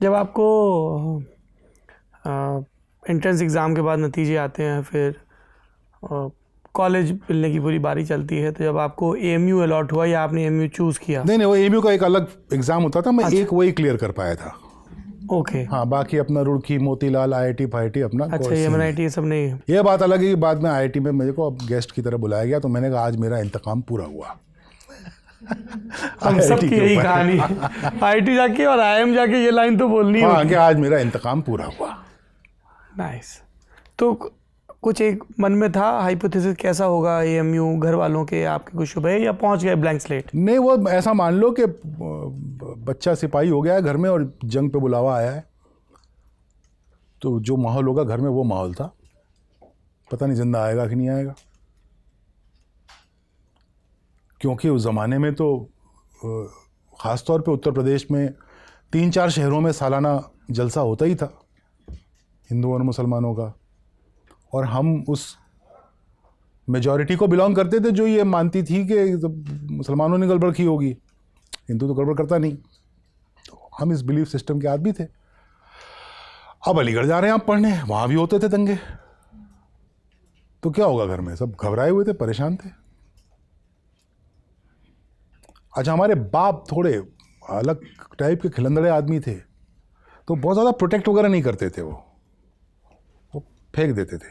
जब आपको entrance exam के बाद नतीजे आते हैं, फिर कॉलेज मिलने की पूरी बारी चलती है, तो जब आपको एएमयू अलॉट हुआ या आपने एएमयू चूज़ किया? नहीं, वो एएमयू का एक अलग एग्ज़ाम होता था, मैं अच्छा। एक वही क्लियर कर पाया था। ओके। हाँ, बाकी अपना रुड़की, मोतीलाल, आईआईटी फाईटी अपना। अच्छा, ये MNIT ये सब नहीं है? ये बात अलग है कि बाद में आईआईटी में मेरे को अब गेस्ट की तरह बुलाया गया, तो मैंने कहा आज मेरा इंतकाम पूरा हुआ। हम सब की यही कहानी है, आईआईटी जाके और आईएम जाके ये लाइन तो बोलनी हाँ, कि आज मेरा इंतकाम पूरा हुआ। नाइस। तो कुछ एक मन में था हाइपोथेसिस कैसा होगा एएमयू, घर वालों के, आपके कुछ शुभ है, या पहुंच गए ब्लैंक स्लेट? नहीं, वो ऐसा मान लो कि बच्चा सिपाही हो गया है घर में और जंग पे बुलावा आया है, तो जो माहौल होगा घर में वो माहौल था। पता नहीं जिंदा आएगा कि नहीं आएगा, क्योंकि उस ज़माने में तो ख़ास तौर पे उत्तर प्रदेश में 3-4 शहरों में सालाना जलसा होता ही था हिंदुओं और मुसलमानों का, और हम उस मेजॉरिटी को बिलोंग करते थे जो ये मानती थी कि मुसलमानों ने गड़बड़ की होगी, हिंदू तो गड़बड़ करता नहीं। तो हम इस बिलीफ सिस्टम के आदमी थे। अब अलीगढ़ जा रहे हैं आप पढ़ने, वहाँ भी होते थे दंगे, तो क्या होगा घर में? सब घबराए हुए थे, परेशान थे। अच्छा, हमारे बाप थोड़े अलग टाइप के खिलंदड़े आदमी थे, तो बहुत ज़्यादा प्रोटेक्ट वगैरह नहीं करते थे। वो फेंक देते थे,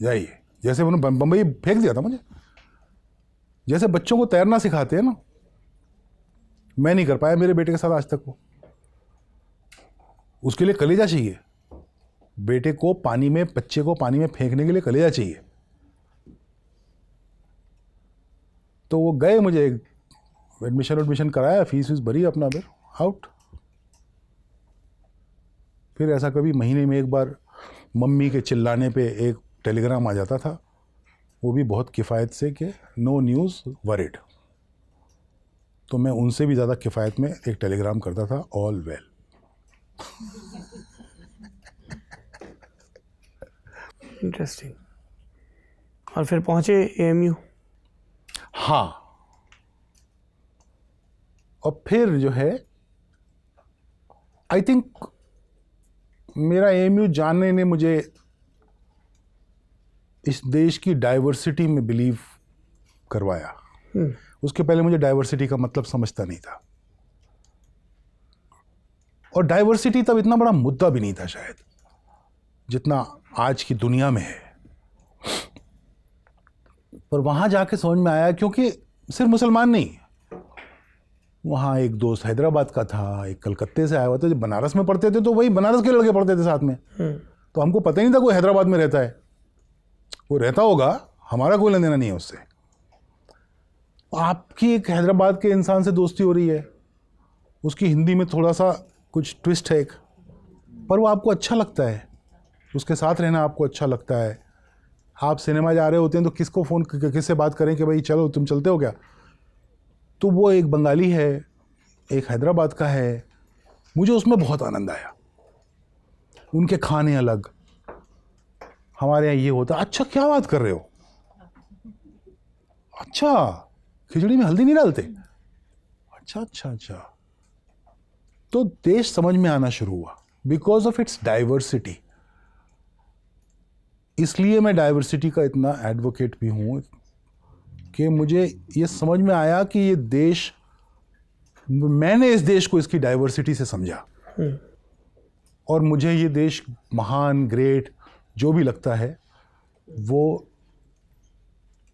जाइए। जैसे उन्होंने बम्बई फेंक दिया था मुझे, जैसे बच्चों को तैरना सिखाते हैं ना, मैं नहीं कर पाया मेरे बेटे के साथ आज तक। वो उसके लिए कलेजा चाहिए, बेटे को पानी में, बच्चे को पानी में फेंकने के लिए कलेजा चाहिए। तो वो गए, मुझे एडमिशन कराया, फीस भरी, अपना फिर आउट। फिर ऐसा कभी महीने में एक बार मम्मी के चिल्लाने पे एक टेलीग्राम आ जाता था, वो भी बहुत किफ़ायत से कि नो न्यूज़ वरिड। तो मैं उनसे भी ज़्यादा किफ़ायत में एक टेलीग्राम करता था, ऑल वेल। इंटरेस्टिंग। और फिर पहुंचे एएमयू? हाँ, और फिर जो है, आई थिंक मेरा एएमयू जानने ने मुझे इस देश की डाइवर्सिटी में बिलीव करवाया। उसके पहले मुझे डाइवर्सिटी का मतलब समझता नहीं था, और डाइवर्सिटी तब इतना बड़ा मुद्दा भी नहीं था शायद जितना आज की दुनिया में है। पर वहां जाके समझ में आया, क्योंकि सिर्फ मुसलमान नहीं, वहाँ एक दोस्त हैदराबाद का था, एक कलकत्ते से आया हुआ था। जब बनारस में पढ़ते थे तो वही बनारस के लड़के पढ़ते थे साथ में, तो हमको पता ही नहीं था कोई हैदराबाद में रहता है। वो रहता होगा, हमारा कोई लेना देना नहीं है उससे। आपकी एक हैदराबाद के इंसान से दोस्ती हो रही है, उसकी हिंदी में थोड़ा सा कुछ ट्विस्ट है एक, पर वो आपको अच्छा लगता है, उसके साथ रहना आपको अच्छा लगता है। आप सिनेमा जा रहे होते हैं तो किसको फ़ोन, किससे बात करें कि भाई चलो तुम चलते हो क्या? तो वो एक बंगाली है, एक हैदराबाद का है, मुझे उसमें बहुत आनंद आया। उनके खाने अलग, हमारे यहाँ ये होता। अच्छा, क्या बात कर रहे हो? अच्छा, खिचड़ी में हल्दी नहीं डालते? अच्छा अच्छा अच्छा। तो देश समझ में आना शुरू हुआ बिकॉज ऑफ इट्स डाइवर्सिटी। इसलिए मैं डाइवर्सिटी का इतना एडवोकेट भी हूँ कि मुझे ये समझ में आया कि ये देश, मैंने इस देश को इसकी डाइवर्सिटी से समझा, और मुझे ये देश महान, ग्रेट जो भी लगता है वो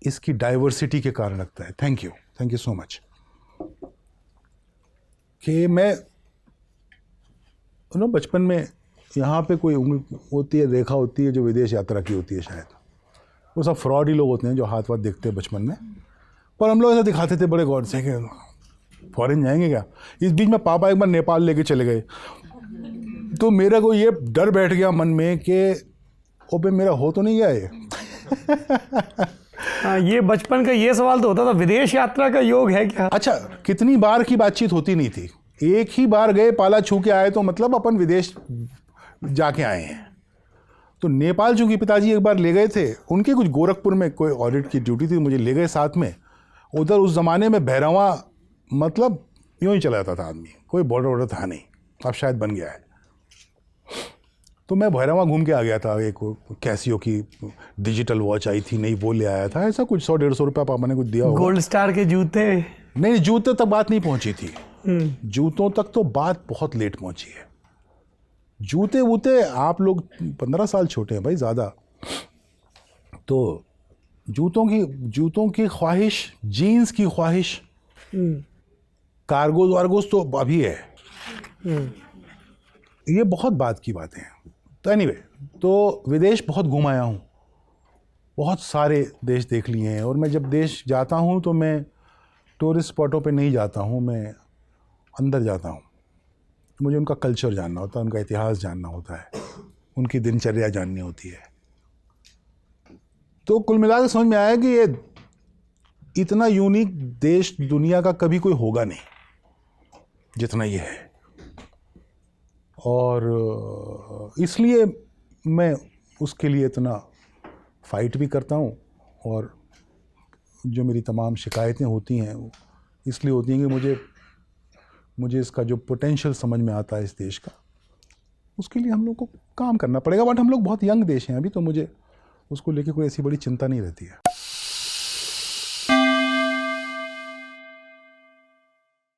इसकी डाइवर्सिटी के कारण लगता है। Thank you so much. कि मैं बचपन में यहाँ पे कोई उंगली होती है, रेखा होती है जो विदेश यात्रा की होती है, शायद वो सब फ्रॉड ही लोग होते हैं जो हाथ वाथ देखते हैं बचपन में। पर हम लोग ऐसा दिखाते थे बड़े गौर से कि फॉरेन जाएंगे क्या। इस बीच में पापा एक बार नेपाल लेके चले गए, तो मेरा को ये डर बैठ गया मन में कि ओबे मेरा हो तो नहीं गया ये। ये बचपन का ये सवाल तो होता था, विदेश यात्रा का योग है क्या? अच्छा, कितनी बार की बातचीत होती नहीं थी, एक ही बार गए, पाला छू के आए, तो मतलब अपन विदेश जाके आए हैं। तो नेपाल चूंकि पिताजी एक बार ले गए थे, उनके कुछ गोरखपुर में कोई ऑडिट की ड्यूटी थी, मुझे ले गए साथ में। उधर उस ज़माने में भैरवा मतलब यूँ ही चला जाता था आदमी, कोई बॉर्डर वॉर्डर था नहीं, अब शायद बन गया है। तो मैं भैरवा घूम के आ गया था, एक कैसियो की डिजिटल वॉच आई थी नहीं, वो ले आया था, ऐसा कुछ 100-150 रुपया पापा ने कुछ दिया होगा। गोल्ड स्टार के जूते? नहीं, जूते तक बात नहीं पहुंची थी। जूतों तक तो बात बहुत लेट पहुंची है। जूते वूते आप लोग 15 साल छोटे हैं भाई ज़्यादा, तो जूतों की ख्वाहिश, जीन्स की ख्वाहिश, कार्गोज वार्गोज तो अभी है। ये बहुत बात की बातें हैं। तो एनीवे, तो विदेश बहुत घूम आया हूँ, बहुत सारे देश देख लिए हैं। और मैं जब देश जाता हूँ तो मैं टूरिस्ट स्पॉटों पे नहीं जाता हूँ, मैं अंदर जाता हूँ। मुझे उनका कल्चर जानना होता है, उनका इतिहास जानना होता है, उनकी दिनचर्या जाननी होती है। तो कुल मिला के समझ में आया कि ये इतना यूनिक देश दुनिया का कभी कोई होगा नहीं जितना ये है। और इसलिए मैं उसके लिए इतना फाइट भी करता हूँ। और जो मेरी तमाम शिकायतें होती हैं वो इसलिए होती हैं कि मुझे इसका जो पोटेंशियल समझ में आता है इस देश का, उसके लिए हम लोग को काम करना पड़ेगा। बट हम लोग बहुत यंग देश हैं अभी, तो मुझे उसको लेके कोई ऐसी बड़ी चिंता नहीं रहती है।